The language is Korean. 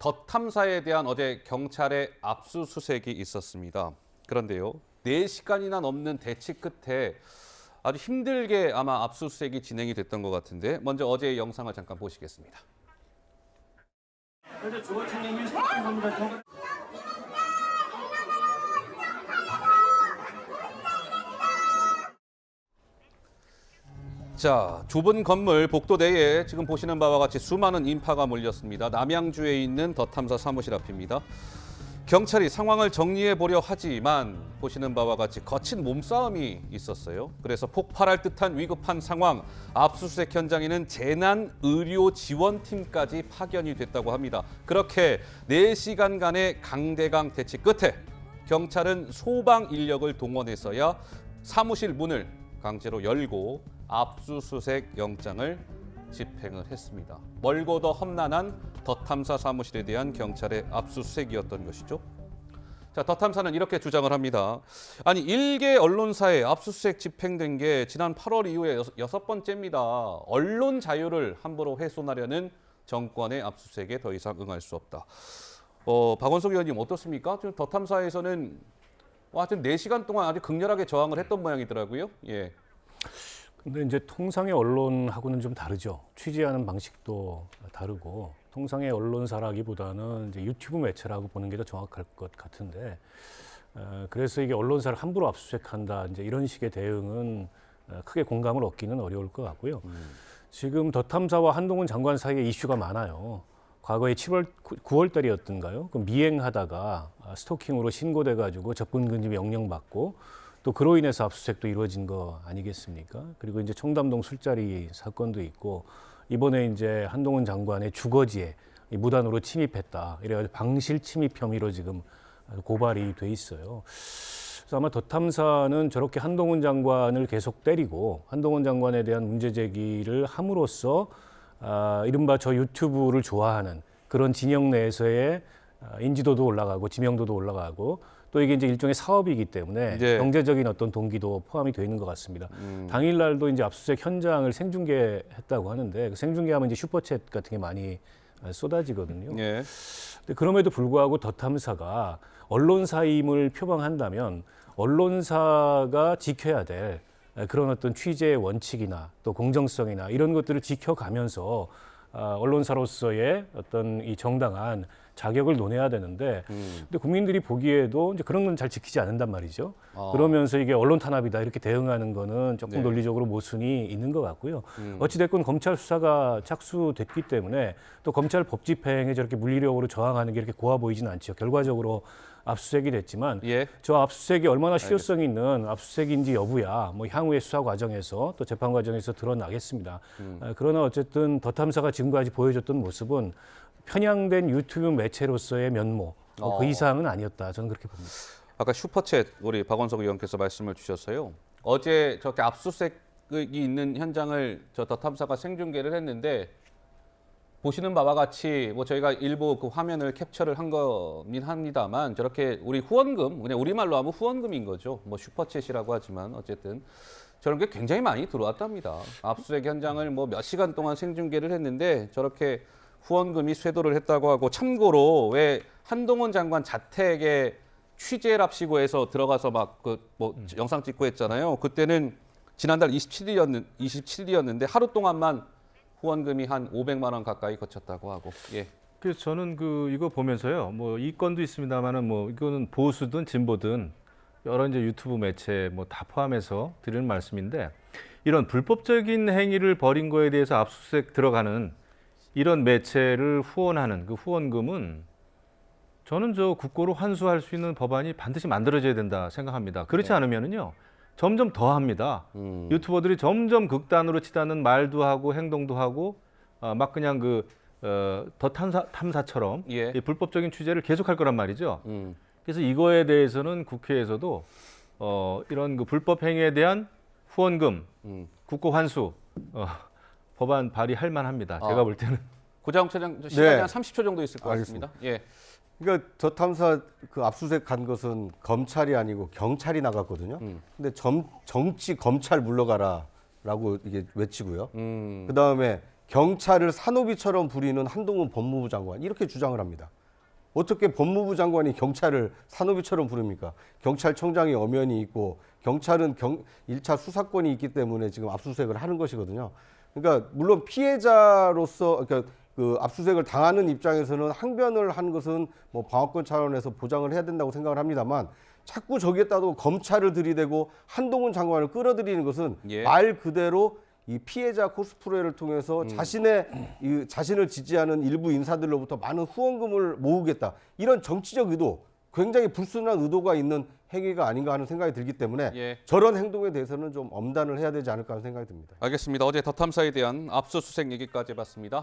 더 탐사에 대한 어제 경찰의 압수수색이 있었습니다. 그런데요, 4시간이나 넘는 대치 끝에 아주 힘들게 아마 압수수색이 진행이 됐던 것 같은데 먼저 어제의 영상을 잠깐 보시겠습니다. 현재 주거침입이 시작된 겁니다. 자, 좁은 건물 복도내에 지금 보시는 바와 같이 수많은 인파가 몰렸습니다. 남양주에 있는 더 탐사 사무실 앞입니다. 경찰이 상황을 정리해 보려 하지만 보시는 바와 같이 거친 몸싸움이 있었어요. 그래서 폭발할 듯한 위급한 상황, 압수수색 현장에는 재난의료지원팀까지 파견이 됐다고 합니다. 그렇게 4시간간의 강대강 대치 끝에 경찰은 소방 인력을 동원해서야 사무실 문을 강제로 열고 압수수색 영장을 집행을 했습니다. 멀고 더 험난한 더 탐사 사무실에 대한 경찰의 압수수색이었던 것이죠. 자, 더 탐사는 이렇게 주장을 합니다. 아니, 일개 언론사에 압수수색 집행된 게 지난 8월 이후에 6번째입니다. 언론 자유를 함부로 훼손하려는 정권의 압수수색에 더 이상 응할 수 없다. 박원석 의원님 어떻습니까? 지금 더 탐사에서는 하여튼 4시간 동안 아주 극렬하게 저항을 했던 모양이더라고요. 예. 근데 이제 통상의 언론하고는 좀 다르죠. 취재하는 방식도 다르고 통상의 언론사라기보다는 이제 유튜브 매체라고 보는 게 더 정확할 것 같은데 그래서 이게 언론사를 함부로 압수수색한다 이제 이런 식의 대응은 크게 공감을 얻기는 어려울 것 같고요. 지금 더 탐사와 한동훈 장관 사이에 이슈가 많아요. 과거에 9월 달이었던가요? 그 미행하다가 스토킹으로 신고돼가지고 접근 금지 명령 받고 또 그로 인해서 압수수색도 이루어진 거 아니겠습니까? 그리고 이제 청담동 술자리 사건도 있고 이번에 이제 한동훈 장관의 주거지에 무단으로 침입했다. 이래가지고 방실 침입 혐의로 지금 고발이 돼 있어요. 그래서 아마 더 탐사는 저렇게 한동훈 장관을 계속 때리고 한동훈 장관에 대한 문제 제기를 함으로써 이른바 저 유튜브를 좋아하는 그런 진영 내에서의 인지도도 올라가고 지명도도 올라가고 또 이게 이제 일종의 사업이기 때문에 네. 경제적인 어떤 동기도 포함이 되어 있는 것 같습니다. 당일날도 이제 압수수색 현장을 생중계했다고 하는데 그 생중계하면 이제 슈퍼챗 같은 게 많이 쏟아지거든요. 예. 근데 그럼에도 불구하고 더 탐사가 언론사임을 표방한다면 언론사가 지켜야 될 그런 어떤 취재의 원칙이나 또 공정성이나 이런 것들을 지켜가면서 언론사로서의 어떤 이 정당한 자격을 논해야 되는데 근데 국민들이 보기에도 이제 그런 건 잘 지키지 않는단 말이죠. 그러면서 이게 언론 탄압이다 이렇게 대응하는 거는 조금 네. 논리적으로 모순이 있는 것 같고요. 어찌됐건 검찰 수사가 착수됐기 때문에 또 검찰 법 집행에 저렇게 물리력으로 저항하는 게 이렇게 고와 보이지는 않죠. 결과적으로 압수수색이 됐지만 예. 저 압수수색이 얼마나 실효성이 있는 압수수색인지 여부야 뭐 향후의 수사 과정에서 또 재판 과정에서 드러나겠습니다. 그러나 어쨌든 더 탐사가 지금까지 보여줬던 모습은 편향된 유튜브 매체로서의 면모 그 이상은 아니었다. 저는 그렇게 봅니다. 아까 슈퍼챗 우리 박원석 의원께서 말씀을 주셨어요. 어제 저렇게 압수수색이 있는 현장을 저 더 탐사가 생중계를 했는데 보시는 바와 같이 뭐 저희가 일부 그 화면을 캡처를 한 거긴 합니다만 저렇게 우리 후원금, 그냥 우리말로 하면 후원금인 거죠. 뭐 슈퍼챗이라고 하지만 어쨌든 저런 게 굉장히 많이 들어왔답니다. 압수수색 현장을 뭐 몇 시간 동안 생중계를 했는데 저렇게 후원금이 쇄도를 했다고 하고 참고로 왜 한동훈 장관 자택에 취재랍시고 해서 들어가서 막 그 뭐 영상 찍고 했잖아요. 그때는 지난달 27일이었는데 하루 동안만 후원금이 한 500만 원 가까이 거쳤다고 하고. 예. 그래서 저는 이거 보면서요. 뭐 이 건도 있습니다만은 뭐 이거는 보수든 진보든 여러 이제 유튜브 매체 뭐 다 포함해서 드리는 말씀인데 이런 불법적인 행위를 벌인 거에 대해서 압수수색 들어가는 이런 매체를 후원하는 그 후원금은 저는 저 국고로 환수할 수 있는 법안이 반드시 만들어져야 된다 생각합니다. 그렇지 않으면은요 점점 더 합니다. 유튜버들이 점점 극단으로 치닫는 말도 하고 행동도 하고 막 그냥 더 탐사처럼 예. 이 불법적인 취재를 계속할 거란 말이죠. 그래서 이거에 대해서는 국회에서도 이런 그 불법 행위에 대한 후원금, 국고 환수 법안 발의할 만합니다. 제가 볼 때는. 고자홍 차장 시간이 네. 한 30초 정도 있을 것 같습니다. 예. 그러니까 더 탐사 그 압수수색 간 것은 검찰이 아니고 경찰이 나갔거든요. 근데 정치 검찰 물러가라라고 이게 외치고요. 그 다음에 경찰을 산호비처럼 부리는 한동훈 법무부 장관 이렇게 주장을 합니다. 어떻게 법무부 장관이 경찰을 산호비처럼 부릅니까? 경찰청장이 엄연히 있고 경찰은 1차 수사권이 있기 때문에 지금 압수수색을 하는 것이거든요. 그러니까 물론 피해자로서 그러니까 그 압수수색을 당하는 입장에서는 항변을 한 것은 뭐 방어권 차원에서 보장을 해야 된다고 생각을 합니다만 자꾸 저기에다가 검찰을 들이대고 한동훈 장관을 끌어들이는 것은 예. 말 그대로 이 피해자 코스프레를 통해서 자신을 지지하는 일부 인사들로부터 많은 후원금을 모으겠다. 이런 정치적 의도, 굉장히 불순한 의도가 있는 행위가 아닌가 하는 생각이 들기 때문에 예. 저런 행동에 대해서는 좀 엄단을 해야 되지 않을까 하는 생각이 듭니다. 알겠습니다. 어제 더 탐사에 대한 압수수색 얘기까지 해봤습니다.